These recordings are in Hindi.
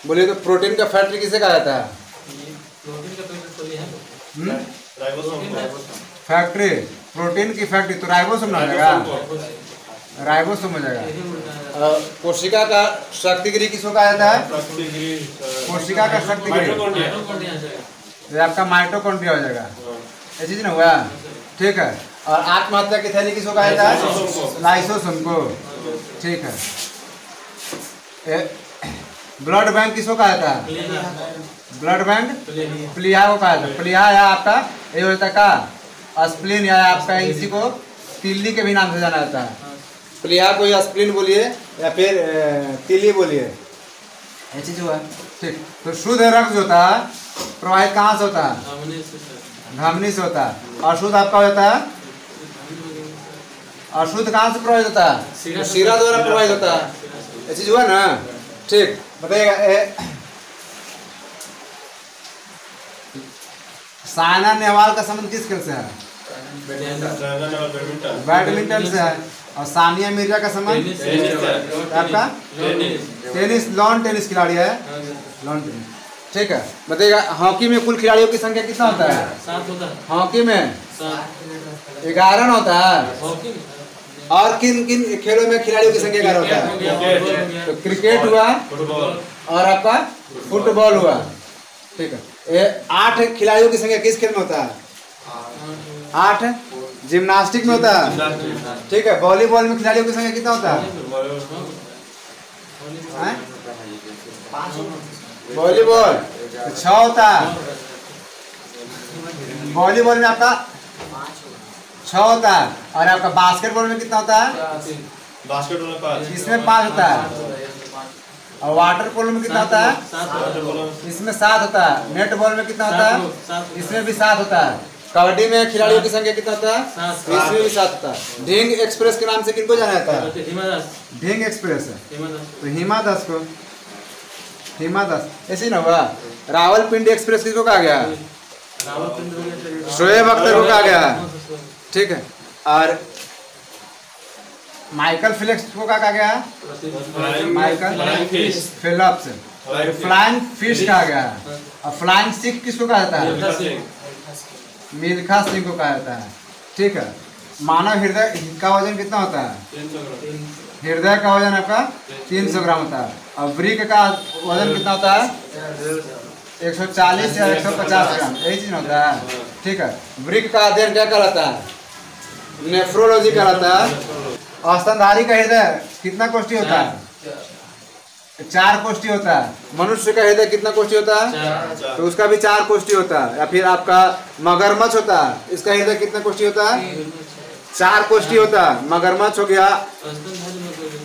बोलिए तो प्रोटीन का फैक्ट्री किसे कहा जाता है? प्रोटीन का फैक्ट्री है फैक्ट्री, प्रोटीन की फैक्ट्री तो राइबोसोम हो जाएगा, राइबोसोम हो जाएगा। कोशिका का शक्तिगिरी किसको कहा जाता है? कोशिका का शक्तिगिरी ये आपका माइटोकॉन्ड्रिया हो जाएगा। ये चीज ना हुआ, ठीक है। और आत्महत्या की थैली किसको कहा जाता है? लाइसोसोम को, ठीक है। ब्लड बैंक किसको कहा जाता है? ब्लड बैंक प्लीहा को कहा जाता है। प्लीहा या आपका ये होता है का स्प्लीन, या आपका इसी को तिल्ली के भी नाम से जाना जाता है। प्लीहा को या स्प्लीन बोलिए या फिर तिल्ली बोलिए, ये चीज हुआ, ठीक। तो शुद्ध रक्त जो होता है प्रवाहित कहाँ से होता है? धमनी से होता है। अशुद्ध आपका हो जाता है, अशुद्ध कहाँ से प्रवाहित होता है? शिरा द्वारा प्रवाहित होता है। ये चीज हुआ ना, ठीक। बताइएगा साइना नेहवाल का संबंध किस खेल से है? बैडमिंटन से है। और सानिया मिर्जा का संबंध आपका टेनिस, लॉन टेनिस खिलाड़ी है, लॉन टेनिस, ठीक है। बताइएगा हॉकी में कुल खिलाड़ियों की संख्या कितना होता है? 7 होता है। हॉकी में 11 होता है। और किन किन खेलों में खिलाड़ियों की संख्या 11 होता है? तो क्रिकेट हुआ और आपका फुटबॉल हुआ, ठीक है। ये 8 खिलाड़ियों की संख्या किस खेल में होता है? 8 जिम्नास्टिक में होता है, ठीक है। वॉलीबॉल में खिलाड़ियों की संख्या कितना होता है? वॉलीबॉल 6 होता है। वॉलीबॉल में आपका 6 होता है। और आपका बास्केटबॉल में कितना होता है? बास्केटबॉल में 5, इसमें 5 होता है। और वाटर पोलो में कितना होता है? इसमें 7 होता है। नेट बॉल में कितना होता है? इसमें भी 7 होता है। कबड्डी में खिलाड़ियों की संख्या कितना होता है? इसमें भी 7 होता है। ढींग एक्सप्रेस के नाम से किनको जाना जाता है? ढींग एक्सप्रेस है तो हिमा दास को, हिमा दास। ऐसे ना हुआ। रावलपिंडी एक्सप्रेस किसको कहा गया? शोएब अख्तर को कहा गया, ठीक है। और माइकल फिलिप्स को क्या कहा गया? Michael Philips. फ्लाइंग फिश कहा गया। और फ्लाइंग सिख किसको कहा जाता है? मिल्खा सिंह को कहा जाता है, ठीक है। मानव हृदय का वजन कितना होता है? हृदय का वजन आपका 300 ग्राम होता है। और वृक्क का वजन कितना होता है? 140 या 150 ग्राम, यही चीज होता है, ठीक है। वृक्क का अध्ययन क्या कहलाता है? नेफ्रोलॉजी कहलाता है। स्तनधारी का हृदय कितना कोष्ठी होता है? 4 कोष्ठी होता है। मनुष्य का हृदय कितना कोष्ठी होता है? तो उसका भी 4 कोष्ठी होता है। या फिर आपका मगरमच्छ होता है, इसका हृदय कितना कोष्ठी होता है? 4 कोष्ठी होता है। मगरमच्छ हो गया।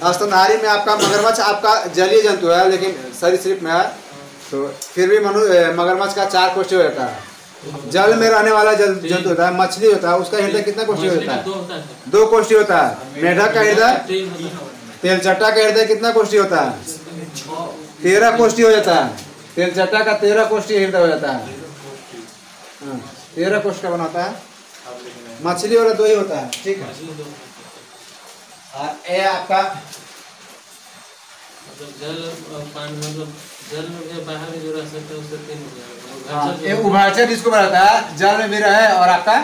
स्तनधारी में आपका मगरमच्छ आपका जलीय जंतु है, लेकिन सरीसृप में है, तो फिर भी मगरमच्छ का 4 कोष्ठी हो जाता है। जल में रहने वाला जंतु होता है, मछली होता है, उसका हृदय कितना कोष्ठी होता है? 2 कोष्ठी होता है। मेढक का हृदय, तेलचट्टा का हृदय कितना कोष्ठी होता है? 13 कोष्ठी हो जाता है। तेलचट्टा का 13 कोष्ठी हृदय हो जाता है। 13 कोष्ठ का बनाता है। मछली वाला 2 ही होता है, ठीक है। और ये आपका जल में बाहर में जो रह सकता है उससे 3 हो जाएगा। ये उभयचर जिसको बनाता है, जल में भी रहे और आपका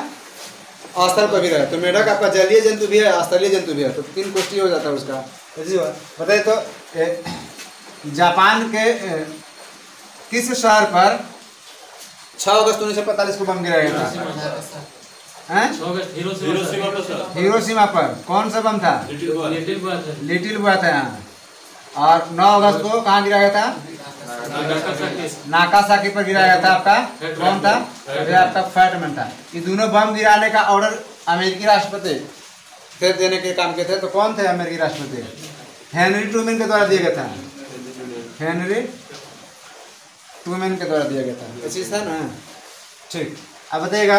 स्थल पर भी रहे। तो मेढक आपका जलीय जंतु भी है, स्थलीय जंतु भी है, तो 3 कोष्ठी हो जाता है उसका। बताइए तो जापान के किस शहर पर 6 अगस्त 1945 को बम गिराया था? हिरोशिमा पर। कौन सा बम था? लिटिल बॉय था यहाँ। और 9 अगस्त को कहाँ गिराया था? नागासाकी पर गिराया था। आपका कौन था? ये आपका फैटमैन था। ये दोनों बम गिराने का ऑर्डर अमेरिकी राष्ट्रपति थे देने के काम के थे। तो कौन थे अमेरिकी राष्ट्रपति? हेनरी ट्रूमैन के द्वारा दिया गया था। हेनरी ट्रूमैन के द्वारा दिया गया था। ये चीज था ना, ठीक। अब बताइएगा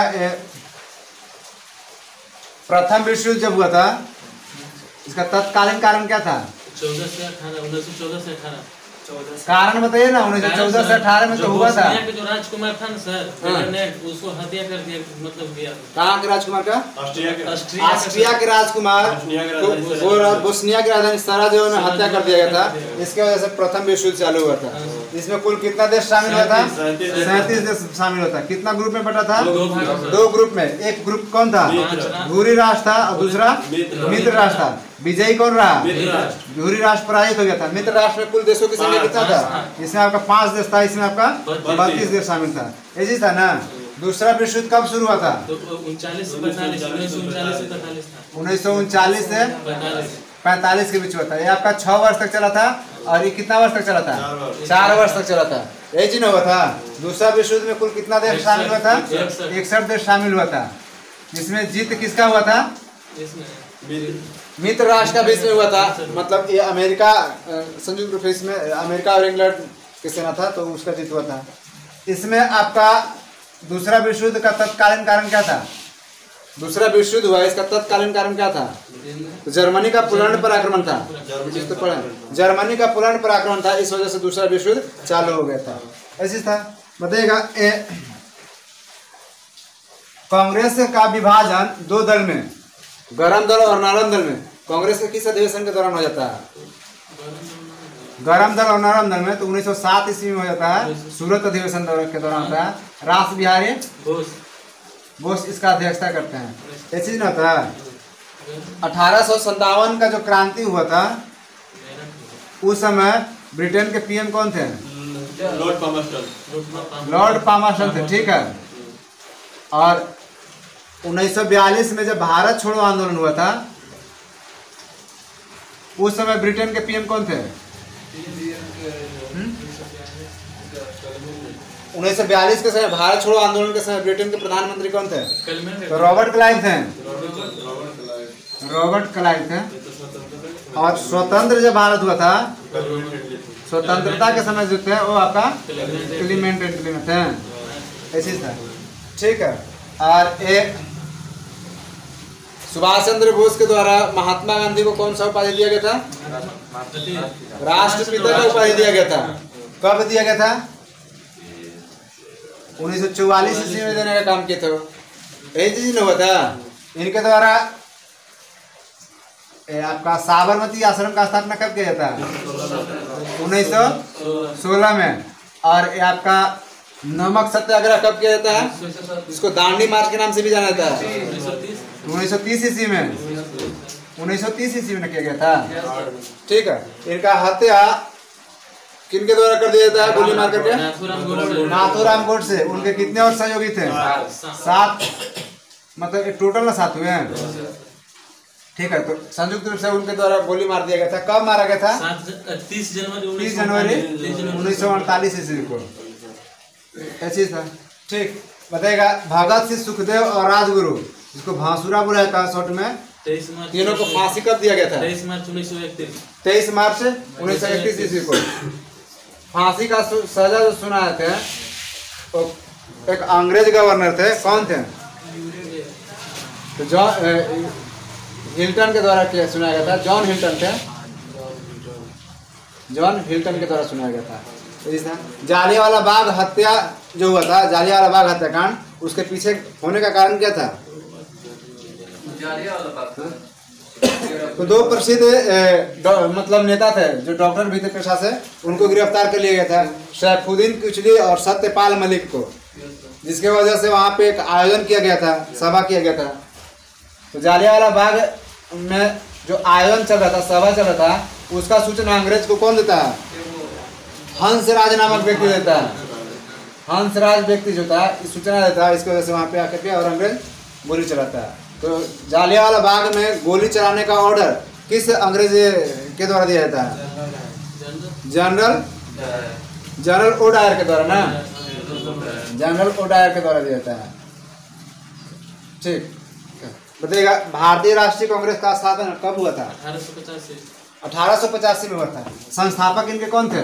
प्रथम विश्व युद्ध जब हुआ था, इसका तत्कालीन कारण क्या था? 1914 से 18 कारण बताइए ना। 1914 से 18 में तो हुआ था। जो राजकुमार था ना सर, उसको हत्या कर दिया, मतलब दिया। कहाँ के राजकुमार का? ऑस्ट्रिया के राजकुमार बोस्निया की राजधानी सराजेवो में हत्या कर दिया गया था। इसके वजह से प्रथम विश्व युद्ध चालू हुआ था। इसमें कुल कितना देश शामिल हुआ था? 37 देश शामिल होता। कितना ग्रुप में बटा था? 2 ग्रुप में। एक ग्रुप कौन था? धुरी राष्ट्र था और दूसरा मित्र राष्ट्र था। विजयी कौन रहा? धुरी राष्ट्र पराजित हो गया था। मित्र राष्ट्र में कुल देशों की संख्या कितना था? इसमें आपका 5 देश था, इसमें आपका 32 देश शामिल था। ऐसी था ना। दूसरा विश्व युद्ध कब शुरू हुआ था? 1939 से 1939 से 45 के बीच हुआ था। ये आपका 6 वर्ष तक चला था और ये कितना वर्ष तक चला था? 4 वर्ष तक चला था। यही चीज हुआ था। दूसरा विश्व युद्ध में कुल कितना देश शामिल हुआ था? 61 देश शामिल हुआ था। जिसमें जीत किसका हुआ था? मित्र राष्ट्र का बीच में हुआ था। मतलब ये अमेरिका संयुक्त रूप से इसमें अमेरिका और इंग्लैंड की सेना था तो उसका जीत हुआ था। इसमें आपका दूसरा विश्व युद्ध का तत्कालीन कारण क्या था? दूसरा विश्व युद्ध हुआ, इसका तत्कालीन कारण क्या था? तो जर्मनी का पोलैंड पर आक्रमण था। जर्मनी का पोलैंड पर आक्रमण था, इस वजह से दूसरा विश्व युद्ध चालू हो गया था। ऐसी था। बताइएगा कांग्रेस का विभाजन 2 दल में, गरम दल और नरम दल में, कांग्रेस के किस अधिवेशन के दौरान हो जाता है? गरम दल और नरम दल में तो 1907 ईस्वी में हो जाता है। सूरत अधिवेशन के दौरान होता है। रास बिहारी बोस इसका अध्यक्षता करते हैं। ऐसी नहीं होता है। 1857 का जो क्रांति हुआ था उस समय ब्रिटेन के पीएम कौन थे? लॉर्ड पामर्स्टन थे। ठीक है। और 1942 में जब भारत छोड़ो आंदोलन हुआ था उस समय ब्रिटेन के पीएम कौन थे? 1942 के समय भारत छोड़ो आंदोलन के समय ब्रिटेन के प्रधानमंत्री कौन थे? तो रॉबर्ट क्लाइव थे। रॉबर्ट क्लाइव थे। और स्वतंत्र जब भारत हुआ था, स्वतंत्रता के समय जो थे वो आपका क्लीमेंट थे। ऐसी था। ठीक है। और एक सुभाष चंद्र बोस के द्वारा महात्मा गांधी को कौन सा उपाधि दिया गया था? राष्ट्रपिता का उपाधि दिया गया था। कब दिया गया था? 1944 ईस्वी में देने का काम किया था। यही चीज हुआ था। इनके द्वारा आपका साबरमती आश्रम का स्थापना कब किया जाता है? 1916 में। और ये आपका नमक सत्याग्रह कब किया जाता है? इसको दांडी मार्च के नाम से भी जाना जाता है। 1930 ईस्वी में। 1930 ईस्वी में किया गया था। ठीक है। इनका हत्या किनके द्वारा कर दिया जाता है? गोली मार करके नाथूराम गोडसे। उनके कितने और सहयोगी थे? 7। मतलब टोटल ना 7 हुए हैं। ठीक है। तो संयुक्त रूप से उनके द्वारा गोली मार दिया गया था। कब मारा गया था? 30 जनवरी 1948 ईस्वी को। ऐसी था। ठीक। बताइएगा भगत सिंह, सुखदेव और राजगुरु, जिसको भांसुरा बुलाया था शॉर्ट में, तीनों को फांसी कब दिया गया था? 23 मार्च 1931। 23 मार्च 1931 ईस्वी को फांसी का सजा जो सुनाए थे तो एक अंग्रेज गवर्नर थे। कौन थे? तो जॉन हिल्टन के द्वारा किया सुनाया गया था। जॉन हिल्टन थे। जॉन हिल्टन के द्वारा सुनाया गया था। जालियांवाला बाग हत्या जो हुआ था, जालियांवाला बाग हत्याकांड, उसके पीछे होने का कारण क्या था? तो 2 प्रसिद्ध मतलब नेता थे जो डॉक्टर भी थे पेशा से, उनको गिरफ्तार कर लिया गया था। सैफुद्दीन कुचली और सत्यपाल मलिक को, जिसके वजह से वहाँ पे एक आयोजन किया गया था, सभा किया गया था। तो जालियांवाला बाग में जो आयोजन चल रहा था, सभा चल रहा था, उसका सूचना अंग्रेज को कौन देता है? हंसराज नामक व्यक्ति देता है। हंसराज व्यक्ति जो था इस सूचना देता है। इसकी वजह से वहाँ पे आकर के और अंग्रेज गोली चलाता है। तो जालियांवाला बाग में गोली चलाने का ऑर्डर किस अंग्रेज के द्वारा दिया जाता है? जनरल ओडायर के द्वारा ना। जनरल ओडायर के द्वारा दिया जाता है। ठीक। बताइएगा भारतीय राष्ट्रीय कांग्रेस का स्थापना कब हुआ था? 1885 में हुआ था। संस्थापक इनके कौन थे?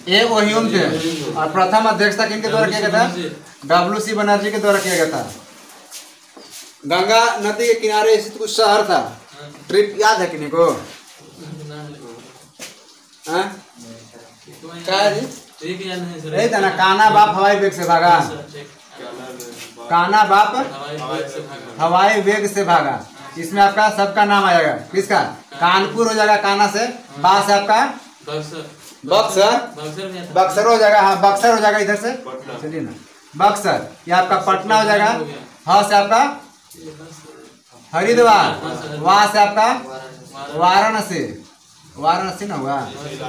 ए ओहिम थे। और प्रथम अध्यक्षता किनके द्वारा किया गया था? WC बनर्जी के द्वारा किया गया था। गंगा नदी के किनारे स्थित कुछ शहर था। ट्रिप याद है किन्हीं को? क्या है जी? नहीं था ना। काना बाप हवाई वेग से भागा। काना बाप हवाई वेग से भागा। इसमें आपका सबका नाम आएगा। किसका? कानपुर हो जाएगा काना से। बा से आपका बक्सर, बक्सर में था। बक्सर हो जाएगा, हाँ बक्सर हो जाएगा इधर से, पटना। चलिए ना बक्सर, ये आपका पटना हो जाएगा, हाँ से आपका हरिद्वार, वहाँ से आपका वाराणसी, वाराणसी ना हुआ,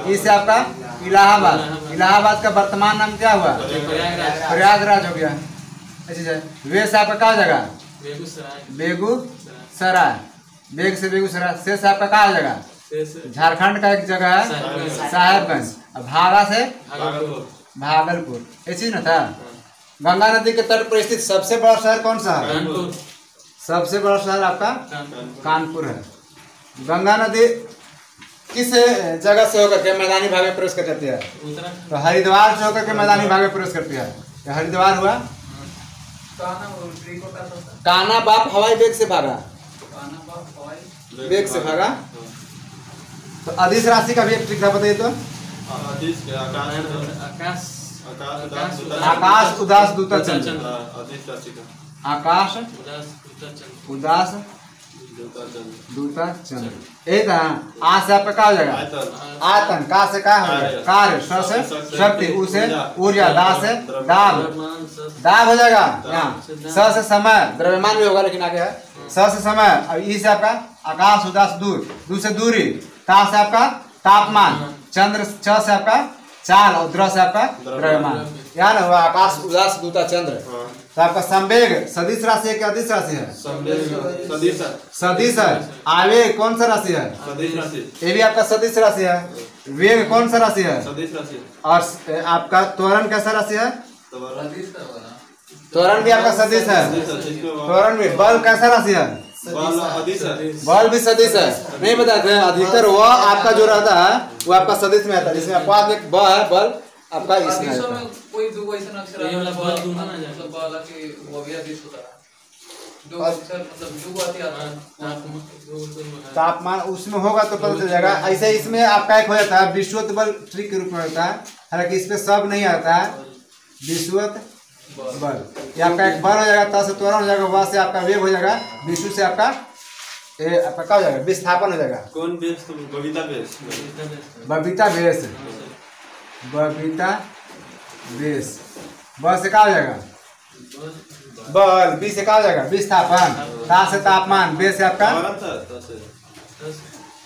इससे आपका इलाहाबाद, इलाहाबाद का वर्तमान नाम क्या हुआ, प्रयागराज, प्रयागराज हो गया। अच्छा वे से आपका क्या हो जाएगा, बेगूसराय, बेगूसराय, बेग से बेगूसराय, से आपका कहा जाएगा, शेष झारखंड का एक जगह है साहेबगंज, और भागा से भागलपुर, भागलपुर, ये चीज ना था। गंगा नदी के तट पर स्थित सबसे बड़ा शहर कौन सा है, कानपुर, सबसे बड़ा शहर आपका कानपुर, कानपुर है। गंगा नदी किस जगह से होकर के मैदानी भाग में प्रवेश कर जाती है, उत्तराखंड, तो हरिद्वार से होकर के मैदानी भाग में प्रवेश करती है, तो हरिद्वार हुआ। कान्हा बाप हवाई वेग से भागा, वेग से भागा। तो अधिस राशि का भी एक ट्रिक था, बताइए तो। आदेश के आकाश आकाश, आकाश आकाश उदास दूता चंद्र, आदेश राशि का आकाश उदास, उत्तराखंड, उदास देवता चंद्र दूता चंद्र, एक आ से आपका क्या हो जाएगा, आयतन आतन, का से क्या हो जाएगा, कार्य, स से शक्ति, उ से ऊर्जा, दा से दाब, द्रव्यमान, सस, दाब हो जाएगा यहाँ, स से समय, द्रव्यमान भी होगा लेकिन आगे है, स से समय, और ई से आपका आकाश उदास दूर, दू से दूरी, ता से आपका तापमान, चंद्र, च से आपका चाल, और द्र से आपका द्रव्यमान, यहाँ ना हुआ आकाश उदास दूता चंद्र। तो आपका संवेग सदिश राशि है कि अदिश राशि है, सदिश सदिश है। आवेग कौन सा राशि है, सदिश राशि ये भी आपका सदिश राशि है। वेग कौन सा राशि है, सदिश राशि और आपका त्वरण कैसा राशि है, तो त्वरण भी आपका सदिश है। त्वरण में बल कैसा राशि है, बल अदिश है। बल भी सदिश है। नहीं बताते हैं, अधिकतर वह आपका जो रहता है वो आपका सदिश में आता है, जिसमें आपका एक ब है, बल आपका इसमें आता है। कोई दो ऐसा अक्षर ये वाला बल दूंगा ना जाके। मतलब बाला के वो भी आदेश होता है दो अक्षर मतलब दो आती आता है तापमान उसमें होगा तो पता चल जाएगा। ऐसे इसमें आपका एक हो जाता है विश्वत बल ट्रिक के रूप में होता है, हालांकि इस पे सब नहीं आता है। विश्वत बल ये आपका एक बल हो जाएगा, त से त्वरण हो जाएगा, व से आपका वेग हो जाएगा, विश्व से आपका ये आपका क्या हो जाएगा, विस्थापन हो जाएगा। कौन base, Babita base, Babita base, Babita base, ब से क्या हो जाएगा बल, बी से क्या हो जाएगा विस्थापन, ता से तापमान, बे से आपका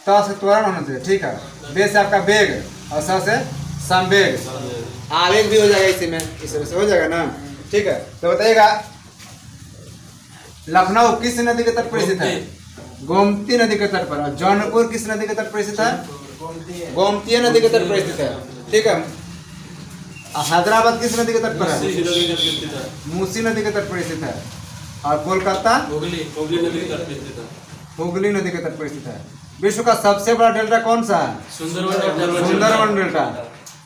त से त्वरण होना चाहिए, ठीक है। बे से आपका वेग और स से संवेग, आवेग भी हो जाएगा इसी में, इस तरह से हो जाएगा ना, ठीक है। तो बताइएगा लखनऊ किस नदी के तट पर स्थित है, गोमती नदी के तट पर। और जौनपुर किस नदी के तट पर स्थित है, गोमती नदी के तट पर स्थित है, ठीक है। हैदराबाद किस नदी के तट पर है, मूसी नदी के तट पर स्थित है। और कोलकाता हुगली, हुगली नदी के तट पर स्थित है। विश्व का सबसे बड़ा डेल्टा कौन सा है, सुंदरवन, सुंदरवन डेल्टा।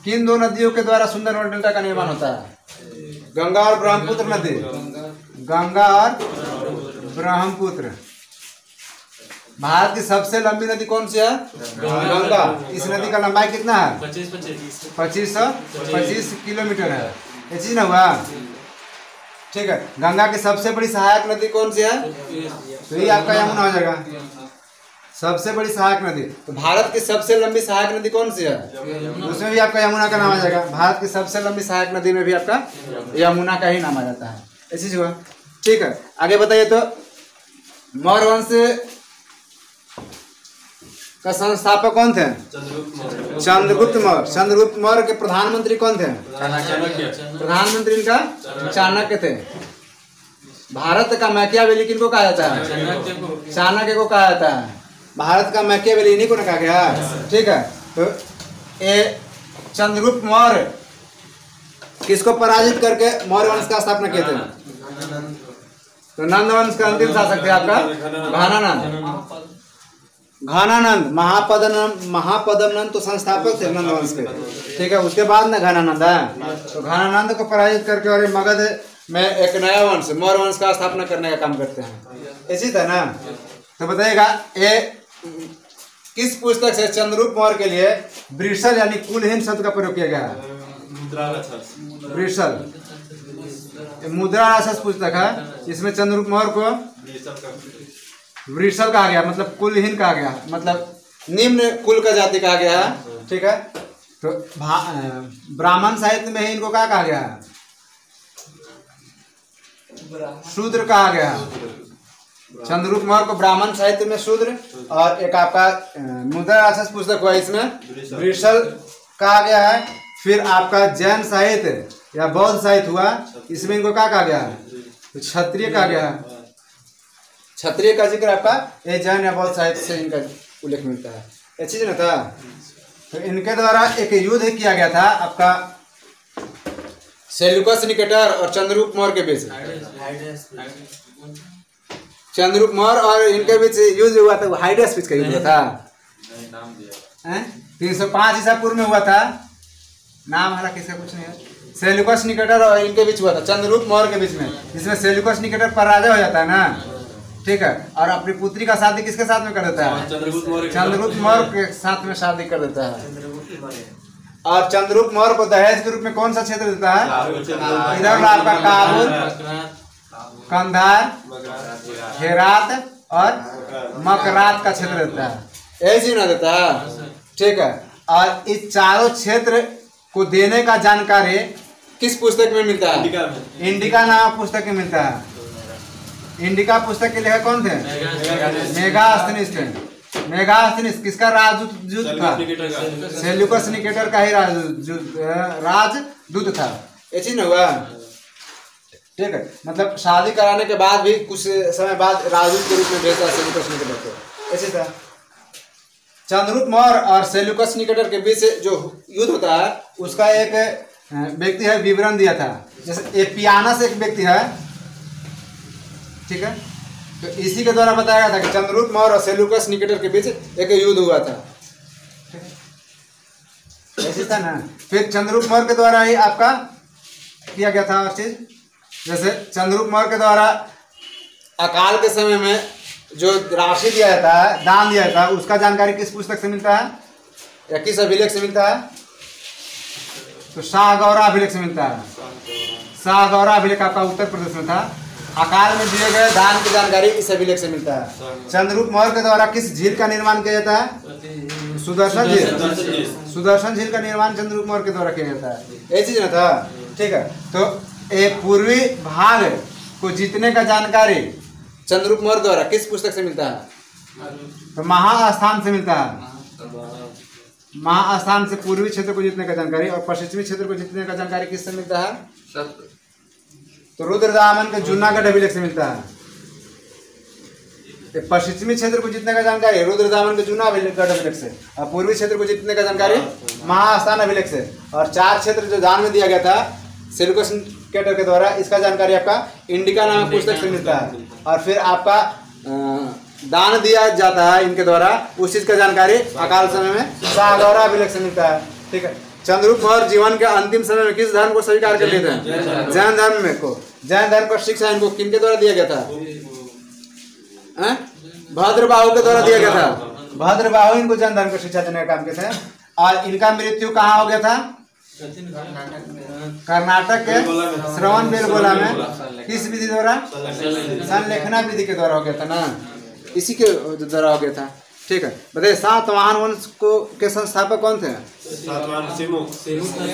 किन दो नदियों के द्वारा सुंदरवन डेल्टा का निर्माण होता है, गंगा और ब्रह्मपुत्र नदी, गंगा और ब्रह्मपुत्र। भारत की सबसे लंबी नदी कौन सी है, गंगा। इस नदी का लंबाई कितना है, 2525 किलोमीटर है, ये चीज ना हुआ, ठीक है। गंगा की सबसे बड़ी सहायक नदी कौन सी है, तो ये आपका यमुना हो जाएगा, सबसे बड़ी सहायक नदी। तो भारत की सबसे लंबी सहायक नदी कौन सी है, उसमें भी आपका यमुना का नाम आ जाएगा। भारत की सबसे लंबी सहायक नदी में भी आपका यमुना का ही नाम आ जाता है, ऐसी चीज हुआ, ठीक है। आगे बताइए तो मौर्य वंश का संस्थापक कौन थे, चंद्रगुप्त मौर्य। चंद्रगुप्त मौर्य के प्रधानमंत्री कौन थे, प्रधानमंत्री इनका चाणक्य थे। भारत का मैकियावेली किनको कहा जाता है, चाणक्य को कहा जाता है। भारत का मैकियावेली इन्हीं को ना कहा गया, ठीक है। तो ये चंद्रगुप्त मौर्य किसको पराजित करके मौर्य वंश का स्थापना किए थे, तो नंद वंश का अंतिम शासक थे आपका घानानंद। घानानंद महापदम तो संस्थापक थे नंद वंश के, ठीक है। उसके बाद ना घानानंद है, तो घानानंद को पराजित करके और मगध में एक नया वंश मौर्य वंश का स्थापना करने का काम करते हैं, ऐसी था ना। तो बताइएगा ये किस पुस्तक से चंद्रगुप्त मौर्य के लिए ब्रिसल यानी कुलहीन शब्द का प्रयोग किया गया है, ब्रिसल मुद्रा राक्षस पुस्तक है, इसमें चंद्रगुप्त मौर्य को ब्रिसल कहा गया, मतलब कुलहीन कहा गया, मतलब निम्न कुल का जाति कहा गया है, ठीक है। तो ब्राह्मण साहित्य में ही इनको क्या कहा गया है? शूद्र कहा गया है। चंद्रगुप्त मौर्य को ब्राह्मण साहित्य में शूद्र, और एक आपका मुद्रा राक्षस पुस्तक हुआ इसमें वृषल कहा गया है। फिर आपका जैन साहित्य या बौद्ध साहित्य हुआ, इसमें इनको क्या कहा गया है? तो क्षत्रिय कहा गया है। क्षत्रिय का जिक्र आपका ये जैन या बौद्ध साहित्य से इनका उल्लेख मिलता है। ये चीज ना था। तो इनके द्वारा एक युद्ध किया गया था आपका सेल्यूकस निकेटर और चंद्रगुप्त मौर्य के बीच। चंद्रगुप्त मौर्य और इनके बीच युद्ध हुआ था, हाइडेस बीच का युद्ध था। 305 ईसा पूर्व में हुआ था। नाम हालांकि इसका कुछ नहीं है। सेल्यूकस निकेटर और इनके बीच हुआ था, चंद्रगुप्त मौर्य के बीच में, जिसमें सेल्यूकस निकेटर पराजय हो जाता है ना, ठीक है, और अपनी पुत्री का शादी किसके साथ में कर देता है? चंद्रगुप्त मौर्य के साथ में शादी कर देता है। और चंद्रगुप्त मौर्य को दहेज के रूप में कौन सा क्षेत्र देता है? इधर आपका काबुल, कंधार, हेरात और मकरात का क्षेत्र देता है। ऐसे ना देता है, ठीक है। और इस चारों क्षेत्र को देने का जानकारी किस पुस्तक में मिलता है? इंडिका नामक पुस्तक में मिलता है। इंडिका पुस्तक के लेखक कौन थे? मेगास्थनीज थे। मेगास्थनीज किसका राजदूत था? सेल्यूकस निकेटर का ही राजदूत था। ये चीज ना हुआ, ठीक है। मतलब शादी कराने के बाद भी कुछ समय बाद राजदूत के रूप में भेजा सेल्यूकस निकेटर को। ऐसे था। चंद्रगुप्त मौर्य और सेल्यूकस निकेटर के बीच जो युद्ध होता है उसका एक व्यक्ति है विवरण दिया था। जैसे एपियानस एक व्यक्ति है, ठीक है। तो इसी के द्वारा बताया गया था कि चंद्रगुप्त मौर्य और सेल्यूकस निकेटर के बीच एक युद्ध हुआ था, ऐसे था ना। फिर चंद्रगुप्त मौर्य के द्वारा ही आपका किया गया था और चीज, जैसे चंद्रगुप्त मौर्य के द्वारा अकाल के समय में जो राशि दिया जाता है, दान दिया जाता है, उसका जानकारी किस पुस्तक से मिलता है या किस अभिलेख से मिलता है? तो शाहगौरा अभिलेख से मिलता है। शाहगौरा अभिलेख आपका उत्तर प्रदेश में था। अकाल में दिए गए दान की जानकारी इस अभिलेख से मिलता है। चंद्रगुप्त मौर्य के द्वारा किस झील का निर्माण किया जाता है? सुदर्शन झील। सुदर्शन झील का निर्माण चंद्रगुप्त मौर्य के द्वारा किया जाता है। ये चीज ना था, ठीक है। तो एक पूर्वी भाग को जीतने का जानकारी चंद्रगुप्त मौर्य द्वारा किस पुस्तक से मिलता है? तो महास्थान से मिलता है। महास्थान से पूर्वी क्षेत्र को जीतने का जानकारी और पश्चिमी क्षेत्र को जीतने का जानकारी किससे मिलता है? तो रुद्रदामन के जूनागढ़ अभिलेख से मिलता है। पश्चिमी क्षेत्र को जीतने का जानकारी रुद्रदामन के जूनागढ़ अभिलेख से, और पूर्वी क्षेत्र को जीतने का जानकारी महास्थान अभिलेख से। और 4 क्षेत्र जो दान में दिया गया था सेल्यूकस निकेटर के द्वारा, इसका जानकारी आपका इंडिका नामक पुस्तक से मिलता है। और फिर आपका दान दिया जाता है इनके द्वारा, उस चीज का जानकारी अकाल समय में शाहगौरा अभिलेख से मिलता है, ठीक है। चंद्रगुप्त मौर्य जीवन के अंतिम समय में किस धर्म को स्वीकार कर लेते हैं? जैन धर्म में को। जैन धर्म का शिक्षा इनको किनके द्वारा दिया गया था? भद्रबाहु के द्वारा दिया गया था। भद्रबाहु इनको जैन धर्म को शिक्षा देने का काम किए थे। और इनका मृत्यु कहाँ हो गया था? कर्नाटक के श्रवण बेलगोला में। किस विधि द्वारा? संलेखना विधि के द्वारा हो गया था ना, इसी के द्वारा हो गया था, ठीक है। बताइए सातवाहन वंश को के संस्थापक कौन थे?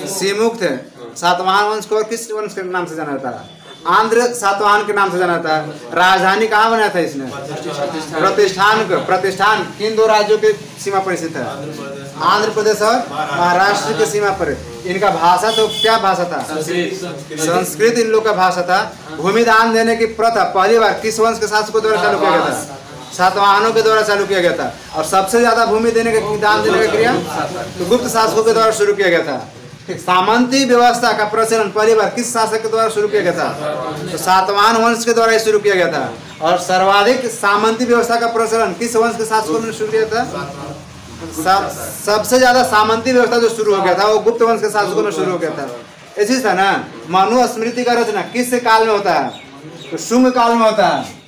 सिमुक थे। सातवाहन वंश को और किस वंश के नाम से जाना जाता है? आंध्र सातवाहन के नाम से जाना जाता है। राजधानी कहाँ बनाया था इसने? प्रतिष्ठान। प्रतिष्ठान किन 2 राज्यों के सीमा पर स्थित है? आंध्र प्रदेश और महाराष्ट्र की सीमा पर। इनका भाषा तो क्या भाषा था? संस्कृत इन लोग का भाषा था। भूमि दान देने की प्रथा पहली बार किस वंश के शासकों द्वारा चालू किया गया था? सातवाहनों के द्वारा चालू किया गया था। और सबसे ज्यादा भूमि देने का दान देने का क्रिया तो गुप्त शासकों के द्वारा शुरू किया गया था। सामंती व्यवस्था का प्रचलन पहली बार किस शासक के द्वारा शुरू किया गया था? तो सातवाहन वंश के द्वारा शुरू किया गया था। और सर्वाधिक सामंती व्यवस्था का प्रचलन किस वंश के शासकों ने शुरू किया था? सबसे ज्यादा सामंती व्यवस्था जो शुरू हो गया था वो गुप्त वंश के शासकों में शुरू हो गया था। ऐसी था ना। मनुस्मृति का रचना किस काल में होता है? तो शुंग काल में होता है।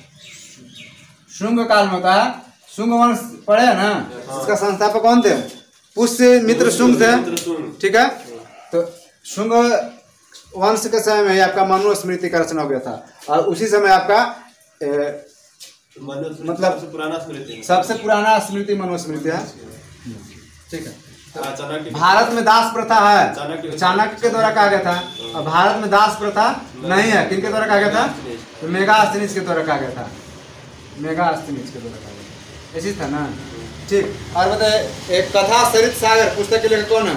शुंग काल में होता है। शुंग वंश पढ़े है ना, इसका संस्थापक कौन थे? पुष्य मित्र शुंग थे, ठीक है। तो शुंग वंश के समय में आपका मनुस्मृति का रचना हो गया था। और उसी समय आपका मतलब सबसे पुराना स्मृति मनुस्मृति है, ठीक है। चाणक्य भारत में दास प्रथा है, चाणक्य चाणक्य के द्वारा कहा गया था। और भारत में दास प्रथा नहीं है, किनके द्वारा कहा गया था? तो मेगास्थनीज के द्वारा कहा गया था, मेगास्थनीज के द्वारा कहा गया था। ऐसी था ना, ठीक। और बताइए एक कथा सरित सागर पुस्तक के लेखक कौन है?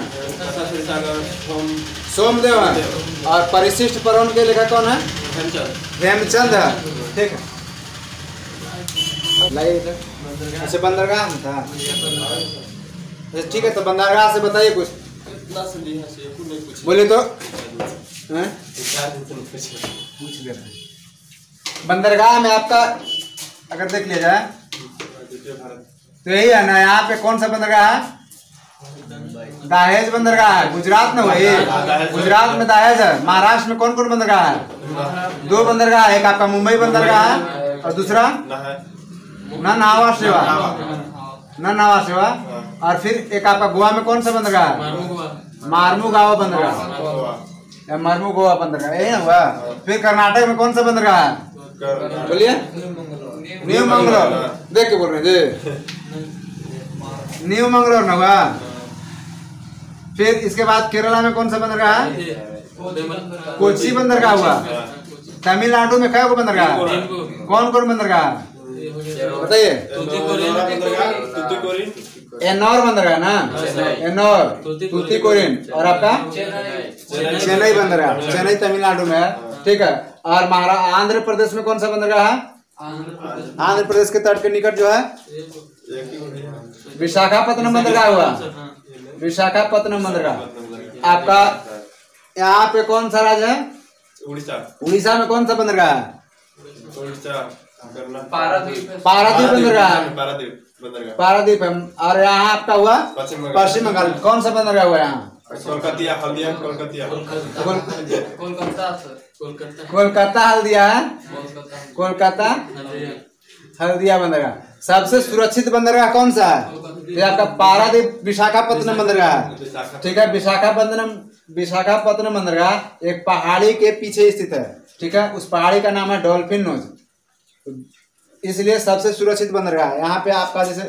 सोमदेव है। और परिशिष्ट पर्वन के लेखक कौन है? हेमचंद है, ठीक है। लाइए इधर। अच्छा बंदरगाह में था, ठीक है। तो बंदरगाह से बताइए कुछ, बोले तो हैं? पूछ ले रहे हैं। बंदरगाह में आपका अगर देख लिया जाए तो यही है ना, यहाँ पे कौन सा बंदरगाह है? दहेज बंदरगाह है, गुजरात में वही, गुजरात में दहेज है। महाराष्ट्र में कौन कौन बंदरगाह है? 2 बंदरगाह है, एक आपका मुंबई बंदरगाह है और दूसरा नावा शेवा, नावा शेवा। और फिर एक आपका गोवा में कौन सा बंदरगाह है? मार्मुगावा बंदरगाह, या मार्मुगोवा बंदरगाह, यही ना हुआ। फिर कर्नाटक में कौन सा बंदरगाह है? बोलिए, न्यू मंगलोर, देख के बोल रहे जी, न्यू मंगलोर ना हुआ। फिर इसके बाद केरला में कौन सा बंदरगाह है? कोच्चि बंदरगाह हुआ। तमिलनाडु में क्या बंदरगाह है? कौन कौन बंदरगाह है बताइए? एन्नौर बंदरगाह ना, एन्नौर, तूतीकोरिन। और आपका चेन्नई बंदरगाह, चेन्नई तमिलनाडु में है, ठीक है। और आंध्र प्रदेश में कौन सा बंदरगाह है? आंध्र प्रदेश के तट के निकट जो है विशाखापत्तनम बंदरगाह हुआ, विशाखापत्तनम बंदरगाह। आपका यहाँ पे कौन सा राज्य है? उड़ीसा में कौन सा बंदरगाह है? पारादीप बंदरगाह, पारादीप है। और यहाँ आपका हुआ पश्चिम बंगाल, कौन सा बंदरगाह हुआ यहाँ? कोलकाता हल्दिया है, कोलकाता हल्दिया बंदरगाह। सबसे सुरक्षित बंदरगाह कौन सा है? ये आपका पारादीप विशाखापत्तनम बंदरगाह, ठीक है। विशाखापत्तनम बंदरगाह एक पहाड़ी के पीछे स्थित है, ठीक है। उस पहाड़ी का नाम है डॉल्फिन नोज, इसलिए सबसे सुरक्षित बंदरगाह है। यहाँ पे आपका जैसे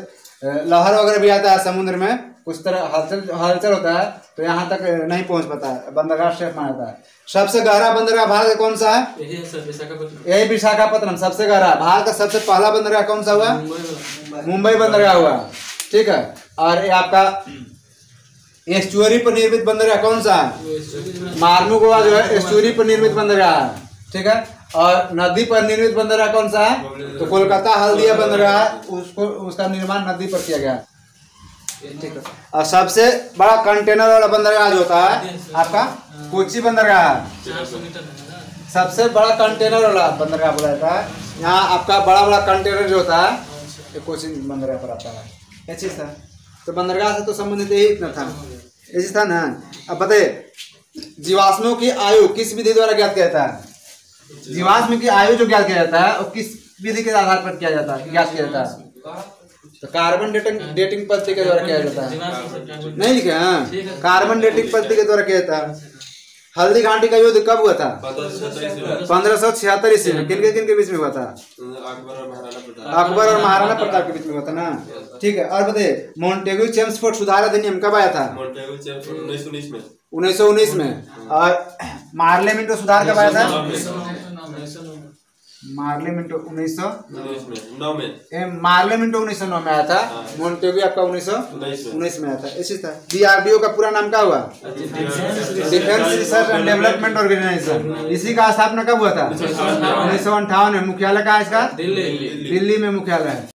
लहर वगैरह भी आता है समुद्र में, उस तरह हलचल होता है तो यहाँ तक नहीं पहुँच पाता है, बंदरगाह सेफ माना जाता है। सबसे गहरा बंदरगाह भारत का कौन सा है? यही विशाखापत्तनम सबसे गहरा। भारत का सबसे पहला बंदरगाह कौन सा हुआ? मुंबई बंदरगाह हुआ, ठीक है। और ये आपका एस्चुअरी पर निर्मित बंदरगाह कौन सा है? मार्मुगोवा जो है एस्चुअरी पर निर्मित बंदरगाह है, ठीक है। और नदी पर निर्मित बंदरगाह कौन सा है? तो कोलकाता हल्दिया बंदरगाह, उसको उसका निर्माण नदी पर किया गया, ठीक है। और सबसे बड़ा कंटेनर वाला बंदरगाह जो होता है आपका कोच्चि बंदरगाह, सबसे बड़ा कंटेनर वाला बंदरगाह बोला जाता है। यहाँ आपका बड़ा बड़ा कंटेनर जो होता है ये कोच्चि बंदरगाह पर आता है। ये चीज था, तो बंदरगाह से तो संबंधित यही इतना था, ऐसी था ना। अब बताइए जीवाश्मों की आयु किस विधि द्वारा ज्ञात किया जाता है? जीवाश्म की आयु जो ज्ञात किया जाता है वो किस विधि के आधार पर किया जाता है, ज्ञात किया जाता है? तो कार्बन डेटिंग पद्धति के द्वारा किया जाता है। नहीं लिखे हैं? कार्बन डेटिंग पद्धति के द्वारा किया जाता है। हल्दी घाटी का युद्ध कब हुआ था? 1576 ईस्वी में। किन के बीच में हुआ था? अकबर और महाराणा प्रताप के बीच में हुआ था ना, ठीक है। और बताइए मॉन्टेग्यू चेम्सफोर्ड सुधार अधिनियम कब आया था? 1919 में। और मार्ले मिंटो सुधार कब आया था? मार्ले मिंटो 1909 में। मार्ले मिंटो 1909 में आया था। मॉन्टेग्यू आपका 1919 में आया था। इसी तरह DRDO का पूरा नाम क्या हुआ? Defence research and development organisation. इसी का स्थापना कब हुआ था? 1958 में। मुख्यालय कहाँ है इसका? दिल्ली में मुख्यालय है।